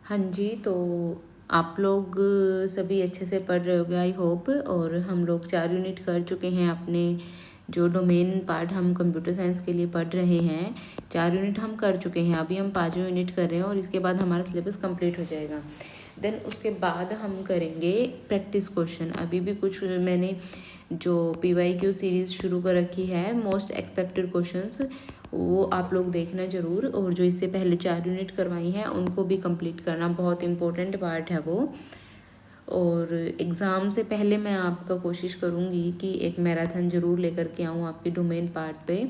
हाँ जी, तो आप लोग सभी अच्छे से पढ़ रहे होगे आई होप। और हम लोग 4 यूनिट कर चुके हैं अपने जो डोमेन पार्ट हम कंप्यूटर साइंस के लिए पढ़ रहे हैं। 4 यूनिट हम कर चुके हैं, अभी हम 5वें यूनिट कर रहे हैं और इसके बाद हमारा सिलेबस कंप्लीट हो जाएगा। देन उसके बाद हम करेंगे प्रैक्टिस क्वेश्चन। अभी भी कुछ मैंने जो PYQ सीरीज़ शुरू कर रखी है, मोस्ट एक्सपेक्टेड क्वेश्चंस, वो आप लोग देखना ज़रूर। और जो इससे पहले 4 यूनिट करवाई हैं उनको भी कंप्लीट करना, बहुत इम्पोर्टेंट पार्ट है वो। और एग्ज़ाम से पहले मैं आपका कोशिश करूँगी कि एक मैराथन ज़रूर लेकर के आऊँ आपके डोमेन पार्ट पे,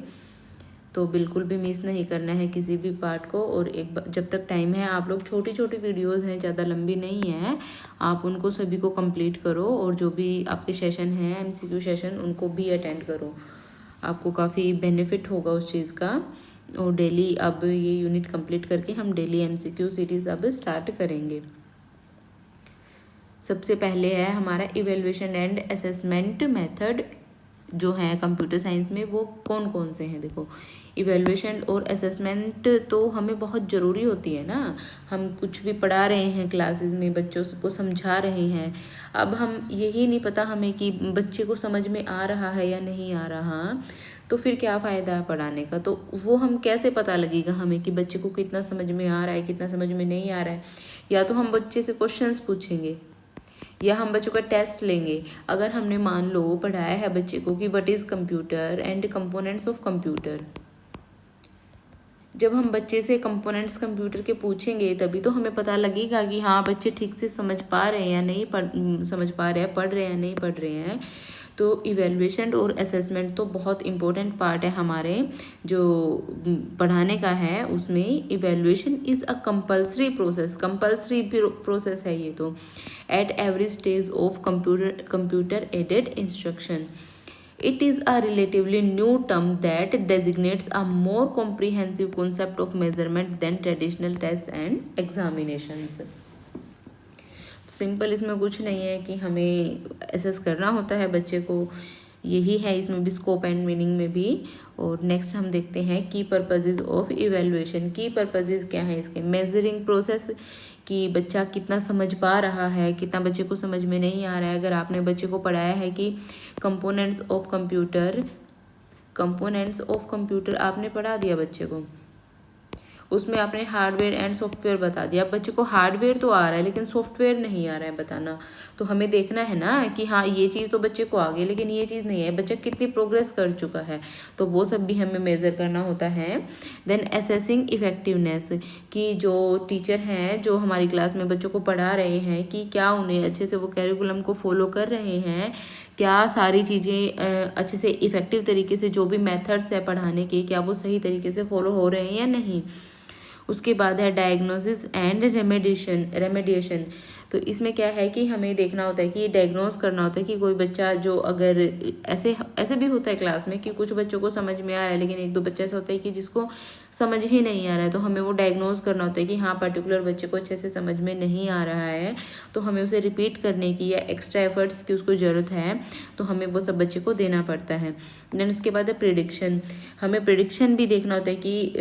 तो बिल्कुल भी मिस नहीं करना है किसी भी पार्ट को। और जब तक टाइम है, आप लोग छोटी छोटी वीडियोस हैं, ज़्यादा लंबी नहीं है, आप उनको सभी को कंप्लीट करो। और जो भी आपके सेशन हैं MCQ सेशन, उनको भी अटेंड करो, आपको काफ़ी बेनिफिट होगा उस चीज़ का। और डेली अब ये यूनिट कंप्लीट करके हम डेली MCQ सीरीज़ अब स्टार्ट करेंगे। सबसे पहले है हमारा इवेल्युएशन एंड असेसमेंट मेथड जो है कंप्यूटर साइंस में, वो कौन कौन से हैं। देखो, इवेल्युएशन और असेसमेंट तो हमें बहुत ज़रूरी होती है ना। हम कुछ भी पढ़ा रहे हैं क्लासेस में, बच्चों को समझा रहे हैं, अब हम यही नहीं पता हमें कि बच्चे को समझ में आ रहा है या नहीं आ रहा, तो फिर क्या फ़ायदा है पढ़ाने का। तो वो हम कैसे पता लगेगा हमें कि बच्चे को कितना समझ में आ रहा है, कितना समझ में नहीं आ रहा है। या तो हम बच्चे से क्वेश्चंस पूछेंगे या हम बच्चों का टेस्ट लेंगे। अगर हमने मान लो पढ़ाया है बच्चे को कि what is computer and components of computer, जब हम बच्चे से कंपोनेंट्स कंप्यूटर के पूछेंगे तभी तो हमें पता लगेगा कि हाँ बच्चे ठीक से समझ पा रहे हैं या नहीं समझ पा रहे हैं, पढ़ रहे हैं या नहीं पढ़ रहे हैं। तो इवेल्युएशन और असेसमेंट तो बहुत इम्पोर्टेंट पार्ट है हमारे जो पढ़ाने का है। उसमें evaluation is a compulsory process है ये तो, at every stage of computer aided instruction. It is a relatively new term that designates a more comprehensive concept of measurement than traditional tests and examinations. Simple इसमें कुछ नहीं है कि हमें assess करना होता है बच्चे को, यही है इसमें भी स्कोप एंड मीनिंग में भी। और नेक्स्ट हम देखते हैं की पर्पजेज ऑफ इवेल्युएशन। की पर्पजेज क्या है इसके, मेजरिंग प्रोसेस, कि बच्चा कितना समझ पा रहा है, कितना बच्चे को समझ में नहीं आ रहा है। अगर आपने बच्चे को पढ़ाया है कि कंपोनेंट्स ऑफ कंप्यूटर आपने पढ़ा दिया बच्चे को, उसमें आपने हार्डवेयर एंड सॉफ्टवेयर बता दिया। अब बच्चे को हार्डवेयर तो आ रहा है लेकिन सॉफ्टवेयर नहीं आ रहा है बताना, तो हमें देखना है ना कि हाँ ये चीज़ तो बच्चे को आ गई लेकिन ये चीज़ नहीं है, बच्चा कितनी प्रोग्रेस कर चुका है, तो वो सब भी हमें मेज़र करना होता है। देन असेसिंग इफेक्टिवनेस, कि जो टीचर हैं जो हमारी क्लास में बच्चों को पढ़ा रहे हैं कि क्या उन्हें अच्छे से वो कैरिकुलम को फॉलो कर रहे हैं, क्या सारी चीज़ें अच्छे से इफ़ेक्टिव तरीके से, जो भी मेथड्स है पढ़ाने के, क्या वो सही तरीके से फॉलो हो रहे हैं या नहीं। उसके बाद है डायग्नोसिस एंड रेमेडिएशन। तो इसमें क्या है कि हमें देखना होता है कि डायग्नोस करना होता है कि कोई बच्चा जो अगर ऐसे ऐसे भी होता है क्लास में कि कुछ बच्चों को समझ में आ रहा है लेकिन एक दो बच्चा ऐसा होता है कि जिसको समझ ही नहीं आ रहा है, तो हमें वो डायग्नोस करना होता है कि हाँ पर्टिकुलर बच्चे को अच्छे से समझ में नहीं आ रहा है, तो हमें उसे रिपीट करने की या एक्स्ट्रा एफर्ट्स की उसको ज़रूरत है, तो हमें वो सब बच्चे को देना पड़ता है। देन उसके बाद है प्रिडिक्शन। हमें प्रिडिक्शन भी देखना होता है कि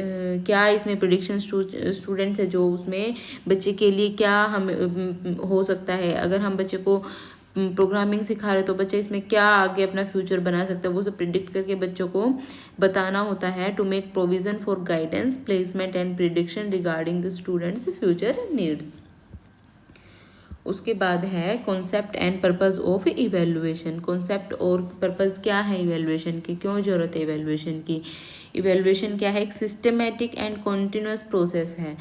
क्या इसमें प्रिडिक्शन स्टूडेंट्स है जो उसमें बच्चे के लिए क्या हमें हो सकता है। अगर हम बच्चे को प्रोग्रामिंग सिखा रहे तो बच्चे इसमें क्या आगे अपना फ्यूचर बना सकता है, वो सब प्रिडिक्ट करके बच्चों को बताना होता है। To make provision for guidance, placement and prediction regarding the students future needs. उसके बाद है concept and purpose of evaluation. Concept और पर्पस क्या है इवेल्युएशन की, क्यों ज़रूरत है इवेल्युएशन की। इवेल्युएशन क्या है, एक सिस्टमेटिक एंड कॉन्टिन्यूस प्रोसेस है,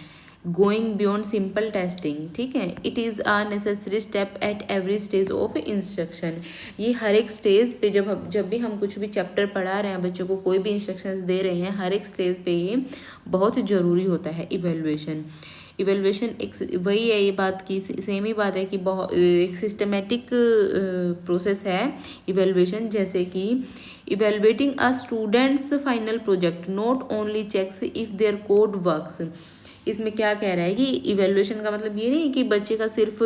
गोइंग बियॉन्ड सिंपल टेस्टिंग, ठीक है। It is a necessary step at every stage of instruction. ये हर एक स्टेज पे जब भी हम कुछ भी चैप्टर पढ़ा रहे हैं बच्चों को, कोई भी इंस्ट्रक्शंस दे रहे हैं, हर एक स्टेज पे ये बहुत ज़रूरी होता है इवेल्युएशन। इवेल्युएशन एक वही है, ये बात की सेम ही बात है कि बहुत एक सिस्टमेटिक प्रोसेस है इवेल्युएशन। जैसे कि evaluating a student's final project not only checks if their code works. इसमें क्या कह रहा है कि इवेल्युएशन का मतलब ये नहीं कि बच्चे का सिर्फ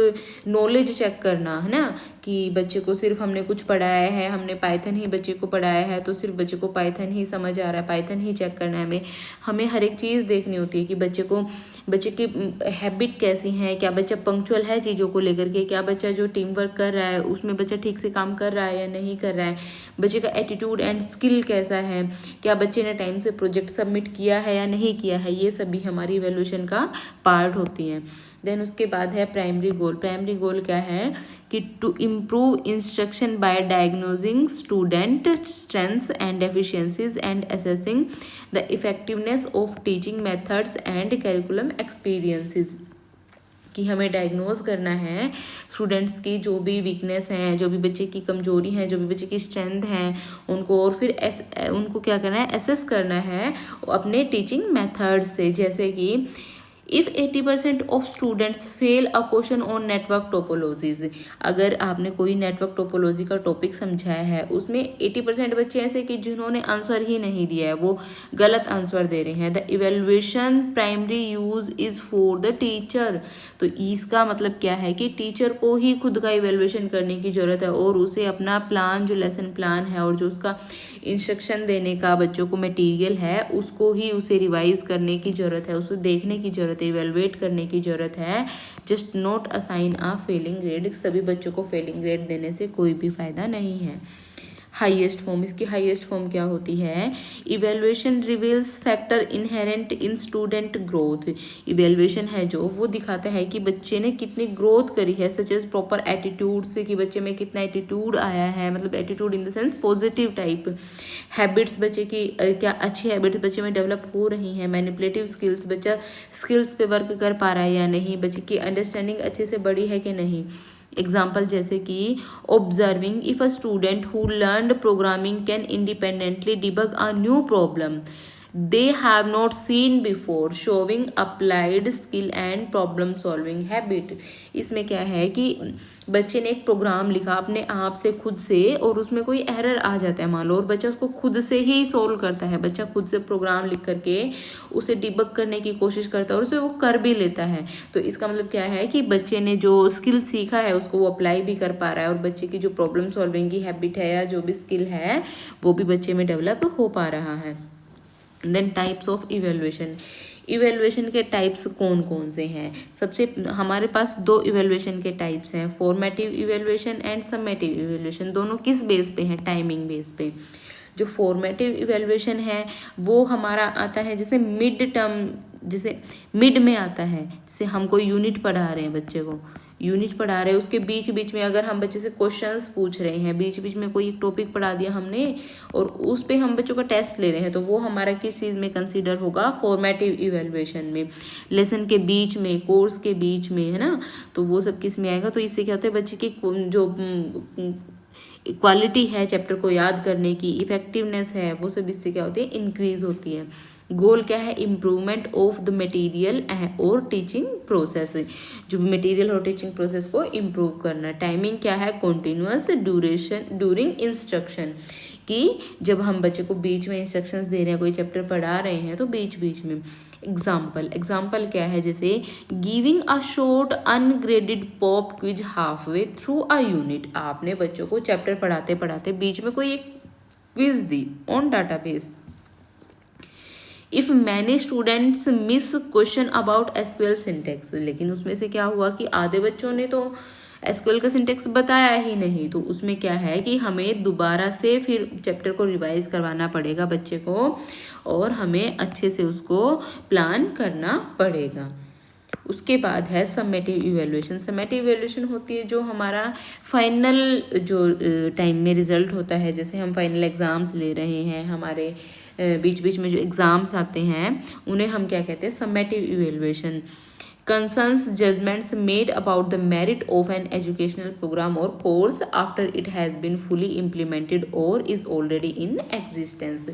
नॉलेज चेक करना है ना, कि बच्चे को सिर्फ हमने कुछ पढ़ाया है, हमने पाइथन ही बच्चे को पढ़ाया है तो सिर्फ बच्चे को पाइथन ही समझ आ रहा है, पाइथन ही चेक करना है। हमें हमें हर एक चीज़ देखनी होती है कि बच्चे को बच्चे की हैबिट कैसी है, क्या बच्चा पंक्चुअल है चीज़ों को लेकर के, क्या बच्चा जो टीम वर्क कर रहा है उसमें बच्चा ठीक से काम कर रहा है या नहीं कर रहा है, बच्चे का एटीट्यूड एंड स्किल कैसा है, क्या बच्चे ने टाइम से प्रोजेक्ट सबमिट किया है या नहीं किया है, ये सभी हमारी इवैल्यूएशन का पार्ट होती हैं। देन उसके बाद है प्राइमरी गोल। प्राइमरी गोल क्या है कि to improve instruction by diagnosing student strengths and deficiencies and assessing the effectiveness of teaching methods and curriculum experiences, कि हमें डायग्नोज करना है स्टूडेंट्स की जो भी वीकनेस हैं, जो भी बच्चे की कमजोरी हैं, जो भी बच्चे की स्ट्रेंथ हैं उनको, और फिर उनको क्या करना है, एसेस करना है अपने टीचिंग मेथड्स से। जैसे कि if 80% of students fail a question on network topologies, अगर आपने कोई नेटवर्क टोपोलॉजी का टॉपिक समझाया है उसमें 80% बच्चे ऐसे कि जिन्होंने आंसर ही नहीं दिया है, वो गलत आंसर दे रहे हैं, the evaluation primary use is for the teacher. तो इसका मतलब क्या है कि टीचर को ही खुद का इवेल्युएशन करने की ज़रूरत है और उसे अपना प्लान, जो लेसन प्लान है और जो उसका इंस्ट्रक्शन देने का बच्चों को मटेरियल है उसको ही उसे रिवाइज करने की ज़रूरत है, उसे देखने की ज़रूरत है, इवेलुएट करने की ज़रूरत है। Just not assign a failing grade. सभी बच्चों को फेलिंग ग्रेड देने से कोई भी फ़ायदा नहीं है। हाईएस्ट फॉर्म, इसकी हाईएस्ट फॉर्म क्या होती है, इवेल्युएशन रिवील्स फैक्टर इनहेरेंट इन स्टूडेंट ग्रोथ। इवेल्युएशन है जो वो दिखाता है कि बच्चे ने कितनी ग्रोथ करी है, सच एज प्रॉपर एटीट्यूड से, कि बच्चे में कितना एटीट्यूड आया है, मतलब attitude in the sense positive type. Habits, बच्चे की क्या अच्छी हैबिट्स बच्चे में डेवलप हो रही हैं। मैनिपुलेटिव स्किल्स, बच्चा स्किल्स पे वर्क कर पा रहा है या नहीं, बच्चे की अंडरस्टैंडिंग अच्छे से बढ़ी है कि नहीं। एग्जाम्पल जैसे कि observing, if a student who learned programming can independently debug a new problem they have not seen before, showing applied skill and problem solving habit। इसमें क्या है कि बच्चे ने एक प्रोग्राम लिखा अपने आप से खुद से और उसमें कोई एरर आ जाता है मान लो, और बच्चा उसको खुद से ही सोल्व करता है, बच्चा खुद से प्रोग्राम लिख करके उसे डिबग करने की कोशिश करता है और उसे वो कर भी लेता है। तो इसका मतलब क्या है कि बच्चे ने जो स्किल सीखा है उसको वो अप्लाई भी कर पा रहा है और बच्चे की जो प्रॉब्लम सॉल्विंग की हैबिट है या जो भी स्किल है वो भी बच्चे में डेवलप हो पा रहा है। Then types of evaluation. Evaluation के टाइप्स कौन कौन से हैं, सबसे हमारे पास दो इवेल्युएशन के टाइप्स हैं, formative evaluation and summative evaluation. दोनों किस बेस पे हैं, टाइमिंग बेस पे। जो फॉर्मेटिव इवेल्युएशन है वो हमारा आता है जैसे मिड टर्म, जैसे मिड में आता है, जैसे हम कोई यूनिट पढ़ा रहे हैं, बच्चे को यूनिट पढ़ा रहे हैं, उसके बीच बीच में अगर हम बच्चे से क्वेश्चंस पूछ रहे हैं, बीच बीच में कोई एक टॉपिक पढ़ा दिया हमने और उस पे हम बच्चों का टेस्ट ले रहे हैं, तो वो हमारा किस चीज़ में कंसीडर होगा, फॉर्मेटिव इवेल्युएशन में। लेसन के बीच में, कोर्स के बीच में, है ना, तो वो सब किस में आएगा। तो इससे क्या होता है, बच्चे की जो क्वालिटी है चैप्टर को याद करने की, इफेक्टिवनेस है, वो सब इससे क्या होती है, इंक्रीज होती है। गोल क्या है, इम्प्रूवमेंट ऑफ द मटेरियल और टीचिंग प्रोसेस, जो मटेरियल और टीचिंग प्रोसेस को इम्प्रूव करना। टाइमिंग क्या है, कॉन्टिन्यूअस ड्यूरेशन ड्यूरिंग इंस्ट्रक्शन, कि जब हम बच्चे को बीच में इंस्ट्रक्शंस दे रहे हैं, कोई चैप्टर पढ़ा रहे हैं तो बीच बीच में। एग्जाम्पल क्या है, जैसे giving a short ungraded pop quiz half way through a unit. आपने बच्चों को चैप्टर पढ़ाते पढ़ाते बीच में कोई एक क्विज दी on database. If many students miss question about SQL syntax, लेकिन उसमें से क्या हुआ कि आधे बच्चों ने तो एसक्यूएल का सिंटेक्स बताया ही नहीं, तो उसमें क्या है कि हमें दोबारा से फिर चैप्टर को रिवाइज करवाना पड़ेगा बच्चे को और हमें अच्छे से उसको प्लान करना पड़ेगा। उसके बाद है समेटिव इवेल्युएशन। समेटिव इवेल्युएशन होती है जो हमारा फाइनल जो टाइम में रिजल्ट होता है, जैसे हम फाइनल एग्ज़ाम्स ले रहे हैं, हमारे बीच बीच में जो एग्ज़ाम्स आते हैं उन्हें हम क्या कहते हैं, summative evaluation. Concerns judgements made about the merit of an educational programme और course after it has been fully implemented और इज़ ऑलरेडी इन एग्जिस्टेंस,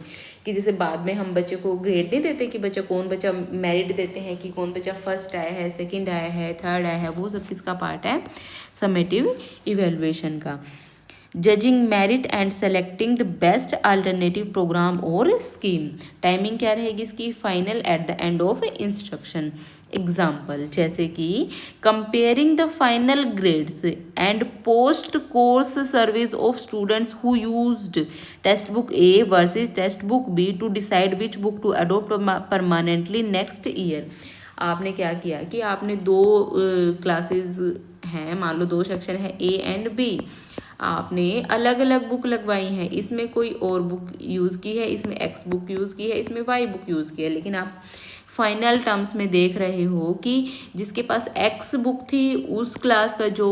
कि जैसे बाद में हम बच्चे को ग्रेड नहीं देते कि कौन बच्चा मेरिट देते हैं कि कौन बच्चा फर्स्ट आया है, सेकंड आया है, थर्ड आया है, वो सब किसका पार्ट है, समेटिव इवेल्युएशन का। Judging merit and selecting the best alternative program और स्कीम। टाइमिंग क्या रहेगी इसकी, final at the end of instruction. Example जैसे कि comparing the final grades and post course service of students who used textbook A versus textbook B to decide which book to adopt permanently next year. आपने क्या किया कि आपने दो classes हैं, मान लो दो सेक्शन है ए एंड बी, आपने अलग अलग बुक लगवाई हैं, इसमें कोई और बुक यूज़ की है, इसमें एक्स बुक यूज़ की है, इसमें वाई बुक यूज़ की है, लेकिन आप फाइनल टर्म्स में देख रहे हो कि जिसके पास एक्स बुक थी उस क्लास का जो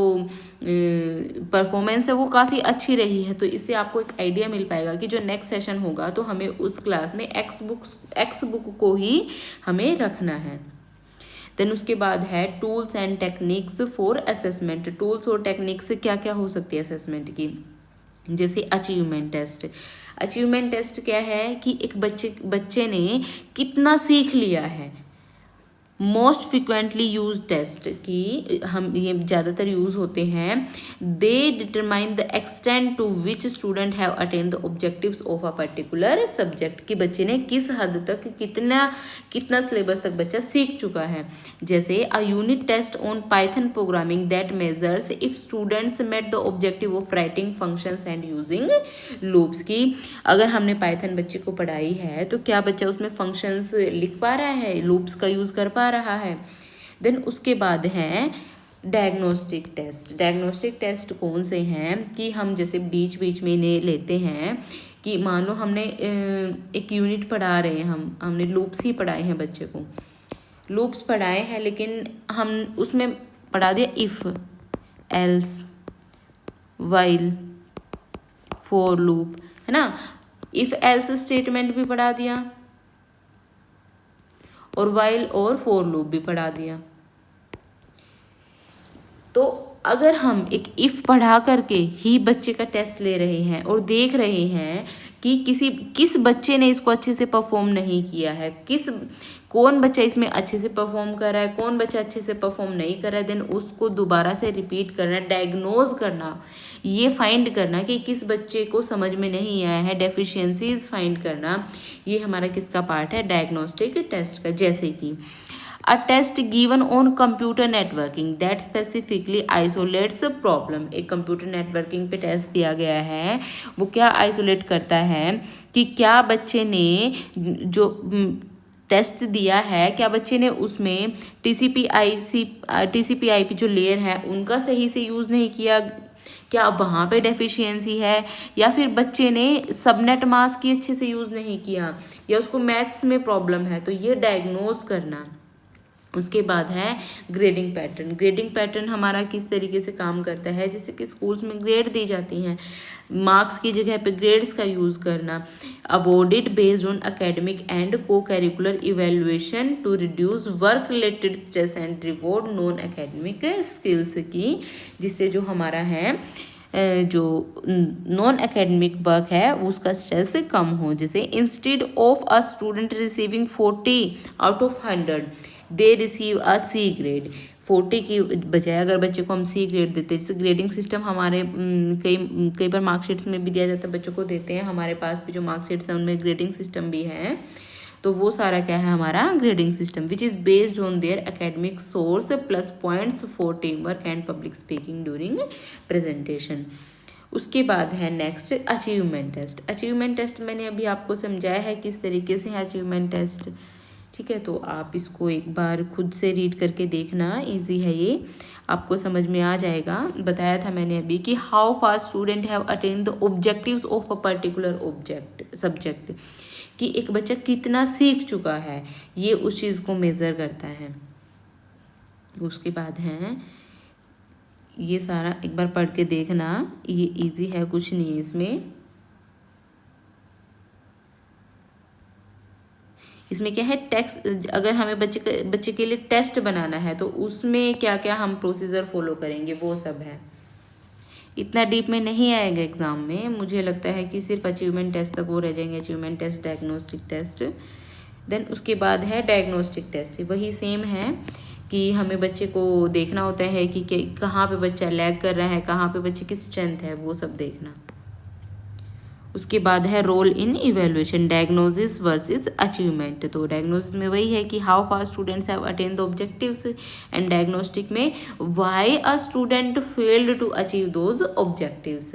परफॉर्मेंस है वो काफ़ी अच्छी रही है। तो इससे आपको एक आइडिया मिल पाएगा कि जो नेक्स्ट सेशन होगा तो हमें उस क्लास में एक्स बुक को ही हमें रखना है। देन उसके बाद है tools and techniques for assessment. Tools और टेक्निक्स क्या क्या हो सकती है असेसमेंट की, जैसे अचीवमेंट टेस्ट। अचीवमेंट टेस्ट क्या है कि एक बच्चे ने कितना सीख लिया है। मोस्ट फ्रिक्वेंटली यूज टेस्ट की हम ये ज़्यादातर यूज़ होते हैं। They determine the extent to which student have attend the objectives of a particular subject, कि बच्चे ने किस हद तक कितना सिलेबस तक बच्चा सीख चुका है। जैसे a unit test on Python programming that measures if students met the objective of writing functions and using loops, की अगर हमने पाइथन बच्चे को पढ़ाई है तो क्या बच्चा उसमें फंक्शंस लिख पा रहा है, लूप्स का यूज़ कर पा रहा है। देन उसके बाद है डायग्नोस्टिक टेस्ट। डायग्नोस्टिक टेस्ट कौन से हैं कि हम जैसे बीच बीच में इन्हें लेते हैं कि मान लो हमने एक यूनिट पढ़ा रहे हैं, हमने लूप्स ही पढ़ाए हैं, बच्चे को लूप्स पढ़ाए हैं, लेकिन हम उसमें पढ़ा दिया if, else, while, for loop, है ना। इफ़ एल्स स्टेटमेंट भी पढ़ा दिया और वाइल और फॉर लूप भी पढ़ा दिया। तो अगर हम एक इफ़ पढ़ा करके ही बच्चे का टेस्ट ले रहे हैं और देख रहे हैं कि किस बच्चे ने इसको अच्छे से परफॉर्म नहीं किया है, कौन बच्चा इसमें अच्छे से परफॉर्म कर रहा है, कौन बच्चा अच्छे से परफॉर्म नहीं कर रहा है, देन उसको दोबारा से रिपीट करना, डायग्नोज करना, ये फाइंड करना कि किस बच्चे को समझ में नहीं आया है, डेफिशिएंसीज फाइंड करना, ये हमारा किसका पार्ट है, डायग्नोस्टिक टेस्ट का। जैसे कि a test given on computer networking that specifically isolates problem. एक कंप्यूटर नेटवर्किंग पे टेस्ट दिया गया है, वो क्या आइसोलेट करता है कि क्या बच्चे ने जो टेस्ट दिया है, क्या बच्चे ने उसमें टीसीपी आईपी जो लेयर है उनका सही से यूज़ नहीं किया, क्या वहाँ पे डेफिशिएंसी है, या फिर बच्चे ने सबनेट मास्क की अच्छे से यूज़ नहीं किया, या उसको मैथ्स में प्रॉब्लम है, तो ये डायग्नोज करना। उसके बाद है ग्रेडिंग पैटर्न। ग्रेडिंग पैटर्न हमारा किस तरीके से काम करता है, जैसे कि स्कूल्स में ग्रेड दी जाती हैं, मार्क्स की जगह पे ग्रेड्स का यूज़ करना। Awarded based on academic and co curricular evaluation to reduce work related stress and reward non academic skills की, जिससे जो हमारा है जो नॉन एकेडमिक वर्क है उसका स्ट्रेस कम हो। जैसे instead of a student receiving 40 out of 100 they receive a C grade. 40 की बजाय अगर बच्चे को हम सी ग्रेड देते हैं, जैसे ग्रेडिंग सिस्टम हमारे कई बार मार्कशीट्स में भी दिया जाता है, बच्चों को देते हैं, हमारे पास भी जो मार्कशीट्स हैं उनमें ग्रेडिंग सिस्टम भी है। तो वो सारा क्या है हमारा grading system, which is based on their academic scores plus points for team work and public speaking during presentation. उसके बाद है next achievement test. Achievement test मैंने अभी आपको समझाया है किस तरीके से है अचीवमेंट टेस्ट, ठीक है। तो आप इसको एक बार खुद से रीड करके देखना, इजी है ये, आपको समझ में आ जाएगा। बताया था मैंने अभी कि how fast student have attend the objectives of a particular subject, कि एक बच्चा कितना सीख चुका है, ये उस चीज़ को मेज़र करता है। उसके बाद है ये सारा एक बार पढ़ के देखना, ये इजी है, कुछ नहीं है इसमें क्या है टेक्स्ट। अगर हमें बच्चे के लिए टेस्ट बनाना है तो उसमें क्या क्या हम प्रोसीजर फॉलो करेंगे वो सब है। इतना डीप में नहीं आएगा एग्जाम में, मुझे लगता है कि सिर्फ अचीवमेंट टेस्ट तक वो रह जाएंगे, achievement test, diagnostic test. Then उसके बाद है डायग्नोस्टिक टेस्ट, वही सेम है कि हमें बच्चे को देखना होता है कि कहाँ पे बच्चा लैग कर रहा है, कहाँ पे बच्चे की स्ट्रेंथ है, वो सब देखना। उसके बाद है role in evaluation, diagnosis versus achievement. तो डायग्नोसिस में वही है कि how fast students have attain the objectives, and diagnostic में why a student failed to achieve those objectives.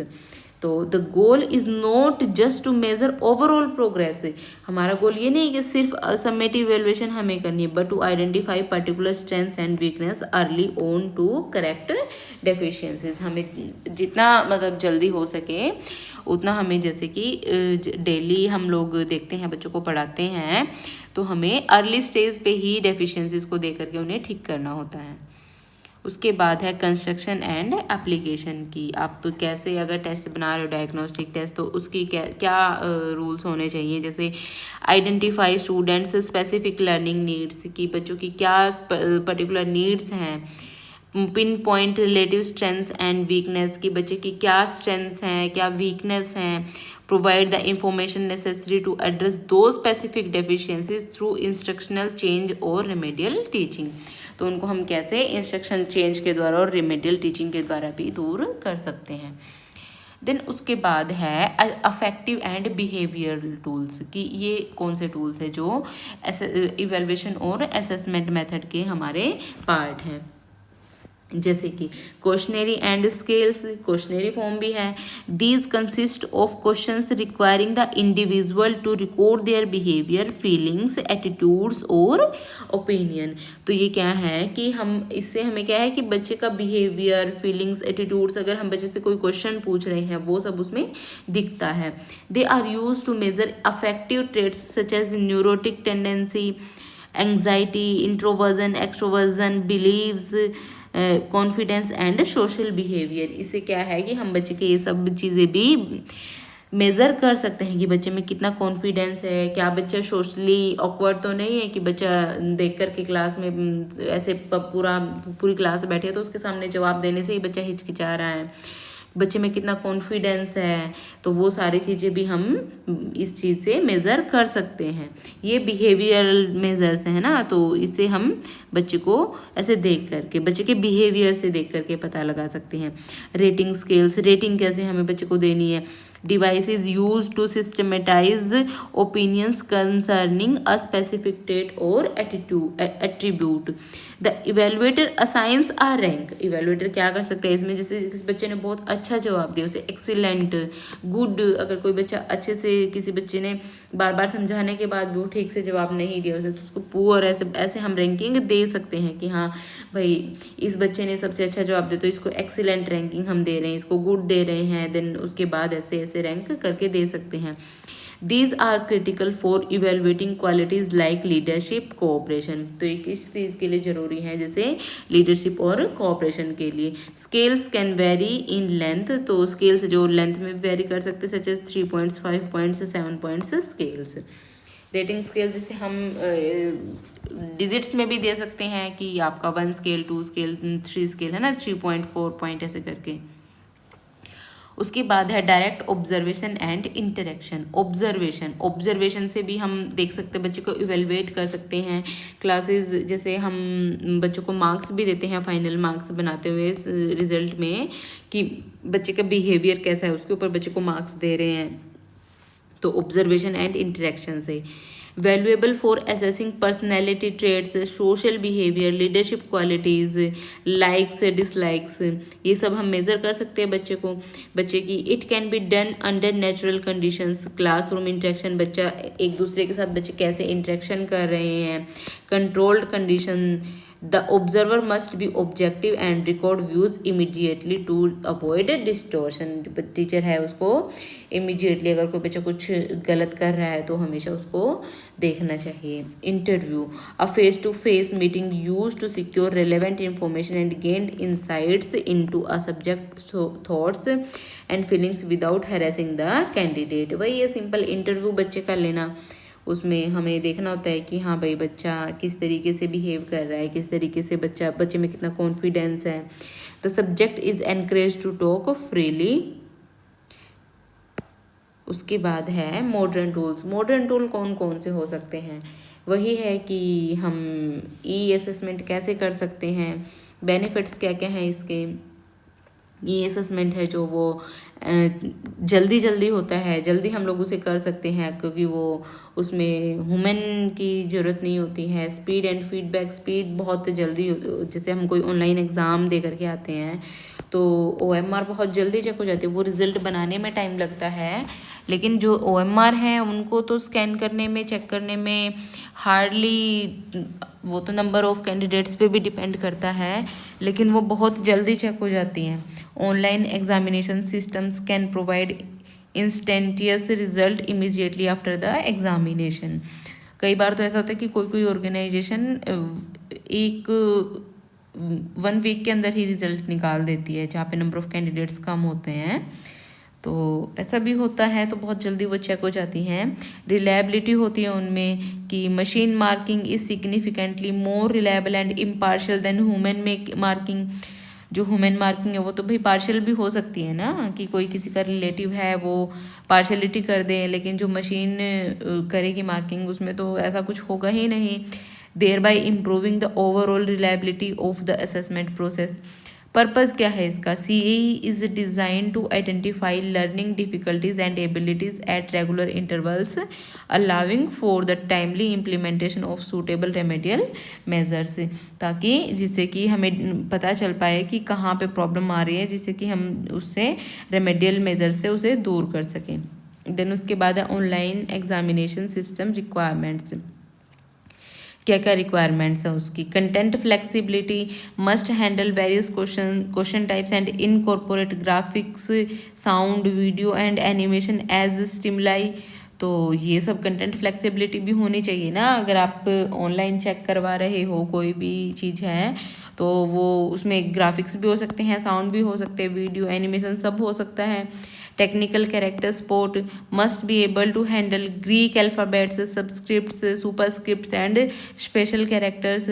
तो the goal is not just to measure overall progress, हमारा goal ये नहीं कि सिर्फ समेटिव इवैल्यूएशन हमें करनी है, but to identify particular strengths and weakness early on to correct deficiencies. हमें जितना मतलब जल्दी हो सके उतना हमें, जैसे कि डेली हम लोग देखते हैं बच्चों को पढ़ाते हैं, तो हमें अर्ली स्टेज पे ही डेफिशिएंसीज को दे करके उन्हें ठीक करना होता है। उसके बाद है कंस्ट्रक्शन एंड एप्लीकेशन की, आप कैसे अगर टेस्ट बना रहे हो डायग्नोस्टिक टेस्ट, तो उसकी क्या क्या रूल्स होने चाहिए। जैसे identify students specific learning needs, की बच्चों की क्या पर्टिकुलर नीड्स हैं। Pinpoint relative strengths and weakness, की बच्चे की क्या स्ट्रेंथ्स हैं क्या वीकनेस हैं। Provide the information necessary to address those specific deficiencies through instructional change और रिमेडियल टीचिंग, तो उनको हम कैसे इंस्ट्रक्शन चेंज के द्वारा और रिमेडियल टीचिंग के द्वारा भी दूर कर सकते हैं। देन उसके बाद है अफेक्टिव एंड बिहेवियरल टूल्स, कि ये कौन से टूल्स है जो इवैल्यूएशन और असेसमेंट मेथड के हमारे पार्ट हैं। जैसे कि questionnaire and scales, questionnaire form भी है। These consist of questions requiring the individual to record their behaviour, feelings, attitudes और ओपिनियन। तो ये क्या है कि हम इससे हमें क्या है कि बच्चे का बिहेवियर, फीलिंग्स, एटीट्यूड्स, अगर हम बच्चे से कोई क्वेश्चन पूछ रहे हैं वो सब उसमें दिखता है। They are used to measure affective traits such as neurotic tendency, anxiety, introversion, extroversion, beliefs, confidence and social behaviour. इससे क्या है कि हम बच्चे के ये सब चीज़ें भी मेज़र कर सकते हैं कि बच्चे में कितना कॉन्फिडेंस है, क्या बच्चा सोशली ऑकवर्ड तो नहीं है कि बच्चा देख कर के क्लास में ऐसे पूरी क्लास बैठे तो उसके सामने जवाब देने से ही बच्चा हिचकिचा रहा है, बच्चे में कितना कॉन्फिडेंस है। तो वो सारी चीज़ें भी हम इस चीज़ से मेज़र कर सकते हैं। ये बिहेवियरल मेजर्स हैं ना, तो इससे हम बच्चे को ऐसे देख करके, बच्चे के बिहेवियर से देख करके पता लगा सकते हैं। रेटिंग स्केल्स, रेटिंग कैसे हमें बच्चे को देनी है। Devices use to systematise opinions concerning a specific trait और attribute. The evaluator assigns a rank, evaluator क्या कर सकते हैं इसमें, जैसे किसी बच्चे ने बहुत अच्छा जवाब दिया उसे एक्सीलेंट, गुड। अगर कोई बच्चा अच्छे से, किसी बच्चे ने बार बार समझाने के बाद भी वो ठीक से जवाब नहीं दिया उसे, तो उसको पुअर, ऐसे ऐसे हम रैंकिंग दे सकते हैं कि हाँ भाई इस बच्चे ने सबसे अच्छा जवाब दिया तो इसको एक्सीलेंट रैंकिंग हम दे रहे हैं, इसको गुड दे रहे हैं। देन उसके बाद ऐसे ऐसे रैंक करके दे सकते हैं। These are critical for evaluating qualities like leadership, cooperation। तो ये किस चीज़ के लिए ज़रूरी है, जैसे लीडरशिप और कोऑपरेशन के लिए। Scales can vary in length, तो स्केल्स जो लेंथ में वेरी कर सकते हैं, such as 3 points, 5 points, 7 points scales. Rating scale जिसे हम डिजिट्स में भी दे सकते हैं कि आपका 1 स्केल, 2 स्केल, 3 स्केल है ना, 3.4 पॉइंट ऐसे करके। उसके बाद है direct observation and interaction. Observation से भी हम देख सकते हैं, बच्चे को इवेलुएट कर सकते हैं। क्लासेस जैसे हम बच्चों को मार्क्स भी देते हैं फाइनल मार्क्स बनाते हुए रिजल्ट में, कि बच्चे का बिहेवियर कैसा है उसके ऊपर बच्चे को मार्क्स दे रहे हैं। तो ऑब्जर्वेशन एंड इंटरेक्शन से valuable for assessing personality trades, social behaviour, leadership qualities, likes, dislikes, ये सब हम मेज़र कर सकते हैं बच्चे की। It can be done under natural conditions. Classroom interaction, बच्चा एक दूसरे के साथ बच्चे कैसे इंटरेक्शन कर रहे हैं। Controlled condition, the observer must be objective and record views immediately to avoid distortion. जो टीचर है उसको इमीडिएटली, अगर कोई बच्चा कुछ गलत कर रहा है तो हमेशा उसको देखना चाहिए। Interview, a face to face meeting used to secure relevant information and gain insights into a subject's thoughts and feelings without harassing the candidate. वही ये सिंपल इंटरव्यू बच्चे का लेना, उसमें हमें देखना होता है कि हाँ भाई बच्चा किस तरीके से बिहेव कर रहा है, किस तरीके से बच्चे में कितना कॉन्फिडेंस है। The subject is encourage to talk freely. उसके बाद है मॉडर्न टूल्स। मॉडर्न टूल कौन कौन से हो सकते हैं, वही है कि हम ई असेसमेंट कैसे कर सकते हैं, बेनिफिट्स क्या क्या हैं इसके। ई असेसमेंट है जो वो जल्दी होता है, जल्दी हम लोग उसे कर सकते हैं क्योंकि वो उसमें ह्यूमन की ज़रूरत नहीं होती है। स्पीड एंड फीडबैक, स्पीड बहुत जल्दी, जैसे हम कोई ऑनलाइन एग्ज़ाम दे करके आते हैं तो OMR बहुत जल्दी चेक हो जाती है, वो रिज़ल्ट बनाने में टाइम लगता है, लेकिन जो OMR हैं उनको तो स्कैन करने में, चेक करने में हार्डली, वो तो नंबर ऑफ़ कैंडिडेट्स पे भी डिपेंड करता है, लेकिन वो बहुत जल्दी चेक हो जाती हैं। Online examination systems can provide instantaneous result immediately after the examination. कई बार तो ऐसा होता है कि कोई कोई ऑर्गेनाइजेशन एक 1 वीक के अंदर ही रिजल्ट निकाल देती है, जहाँ पे नंबर ऑफ़ कैंडिडेट्स कम होते हैं, तो ऐसा भी होता है, तो बहुत जल्दी वो चेक हो जाती हैं। रिलायबिलिटी होती है उनमें कि machine marking is significantly more reliable and impartial than human marking. जो ह्यूमन मार्किंग है वो तो भाई पार्शियल भी हो सकती है ना, कि कोई किसी का रिलेटिव है वो पार्शलिटी कर दे, लेकिन जो मशीन करेगी मार्किंग उसमें तो ऐसा कुछ होगा ही नहीं। Thereby improving the overall reliability of the assessment process. Purpose क्या है इसका? CAE is design to identify learning difficulties and abilities at regular intervals, allowing for the timely implementation of suitable remedial measures, ताकि जिससे कि हमें पता चल पाए कि कहाँ पे प्रॉब्लम आ रही है, जिससे कि हम उससे रेमेडियल मेजर से उसे दूर कर सकें। देन उसके बाद है ऑनलाइन एग्जामिनेशन सिस्टम रिक्वायरमेंट्स। क्या क्या रिक्वायरमेंट्स हैं उसकी? Content flexibility, must handle various question types and incorporate graphics, sound, video and animation as stimuli. तो ये सब कंटेंट फ्लेक्सिबिलिटी भी होनी चाहिए ना, अगर आप ऑनलाइन चेक करवा रहे हो कोई भी चीज़ है तो वो उसमें ग्राफिक्स भी हो सकते हैं, साउंड भी हो सकते हैं, वीडियो एनिमेशन सब हो सकता है। Technical character support, must be able to handle Greek alphabets, subscripts, superscripts and special characters.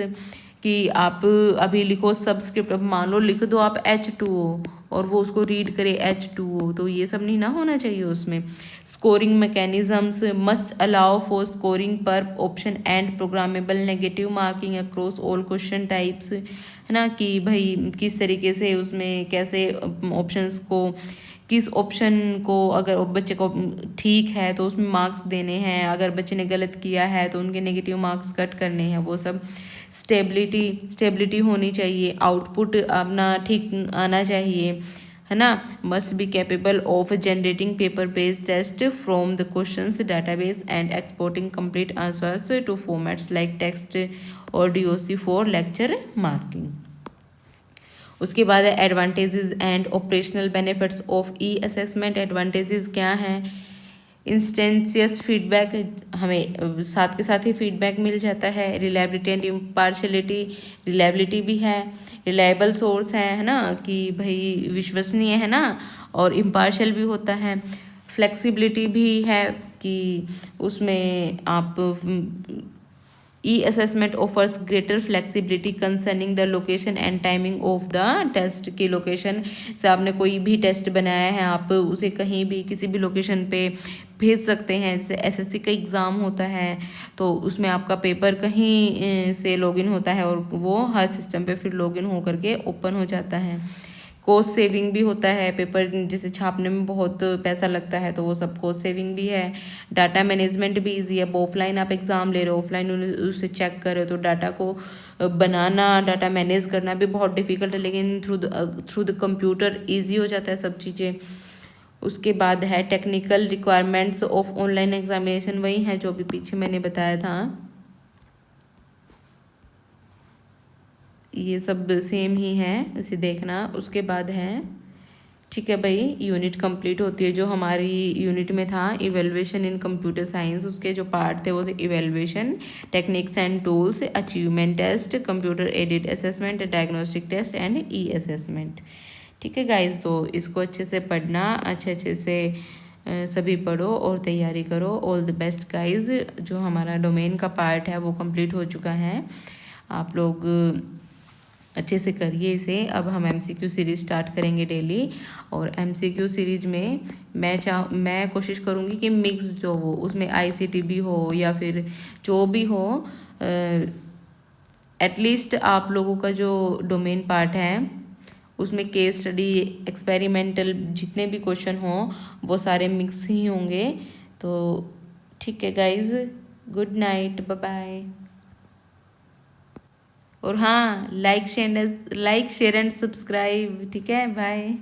कि आप अभी लिखो सबस्क्रिप्ट, मान लो लिख दो आप H2O और वो उसको रीड करे H2O, तो ये सब नहीं ना होना चाहिए उसमें। Scoring mechanisms, must allow for scoring per option and programmable negative marking across all question types, है ना, कि भाई किस तरीके से उसमें कैसे ऑप्शंस को, किस ऑप्शन को अगर बच्चे को ठीक है तो उसमें मार्क्स देने हैं, अगर बच्चे ने गलत किया है तो उनके नेगेटिव मार्क्स कट करने हैं, वो सब। स्टेबिलिटी होनी चाहिए, आउटपुट अपना ठीक आना चाहिए, है ना। Must be capable of generating paper based test from the questions database and exporting complete answers to formats like text और DOC फॉर लेक्चर मार्किंग। उसके बाद है advantages and operational benefits of assessment. Advantages क्या हैं? इंस्टेंशियस feedback, हमें साथ के साथ ही फीडबैक मिल जाता है। रिलायबिलिटी एंड इम्पार्शलिटी, रिलायबिलिटी भी है, रिलायबल सोर्स है ना, कि भाई विश्वसनीय है ना, और इम्पार्शल भी होता है। फ्लेक्सिबिलिटी भी है कि उसमें आप assessment offers greater flexibility concerning the location and timing of the test. की लोकेशन से आपने कोई भी टेस्ट बनाया है, आप उसे कहीं भी किसी भी लोकेशन पे भेज सकते हैं। जैसे SSC का एग्ज़ाम होता है तो उसमें आपका पेपर कहीं से लॉगिन होता है और वो हर सिस्टम पे फिर लॉगिन हो करके ओपन हो जाता है। कॉस्ट सेविंग भी होता है, पेपर जैसे छापने में बहुत पैसा लगता है तो वो सब कॉस्ट सेविंग भी है। डाटा मैनेजमेंट भी ईजी है। अब ऑफलाइन आप एग्ज़ाम ले रहे हो, ऑफलाइन उसे चेक कर रहे हो तो डाटा को बनाना, डाटा मैनेज करना भी बहुत डिफ़िकल्ट है, लेकिन थ्रू द कंप्यूटर ईजी हो जाता है सब चीज़ें। उसके बाद है technical requirements of online examination, वही है जो अभी पीछे मैंने बताया था, ये सब सेम ही है, इसे देखना। उसके बाद है, ठीक है भाई, यूनिट कंप्लीट होती है। जो हमारी यूनिट में था इवेल्युएशन इन कंप्यूटर साइंस, उसके जो पार्ट थे वो थे evaluation, techniques and tools, achievement test, computer aided assessment, diagnostic test and assessment. ठीक है गाइज, तो इसको अच्छे से पढ़ना, अच्छे से सभी पढ़ो और तैयारी करो। All the best guys. जो हमारा डोमेन का पार्ट है वो कंप्लीट हो चुका है, आप लोग अच्छे से करिए इसे। अब हम MCQ सीरीज़ स्टार्ट करेंगे डेली, और MCQ सीरीज में मैं कोशिश करूँगी कि मिक्स जो हो उसमें ICT भी हो या फिर जो भी हो, एटलीस्ट आप लोगों का जो डोमेन पार्ट है उसमें केस स्टडी, एक्सपेरिमेंटल जितने भी क्वेश्चन हों वो सारे मिक्स ही होंगे। तो ठीक है guys, good night, bye bye. और हाँ, लाइक शेयर एंड सब्सक्राइब। ठीक है, बाय।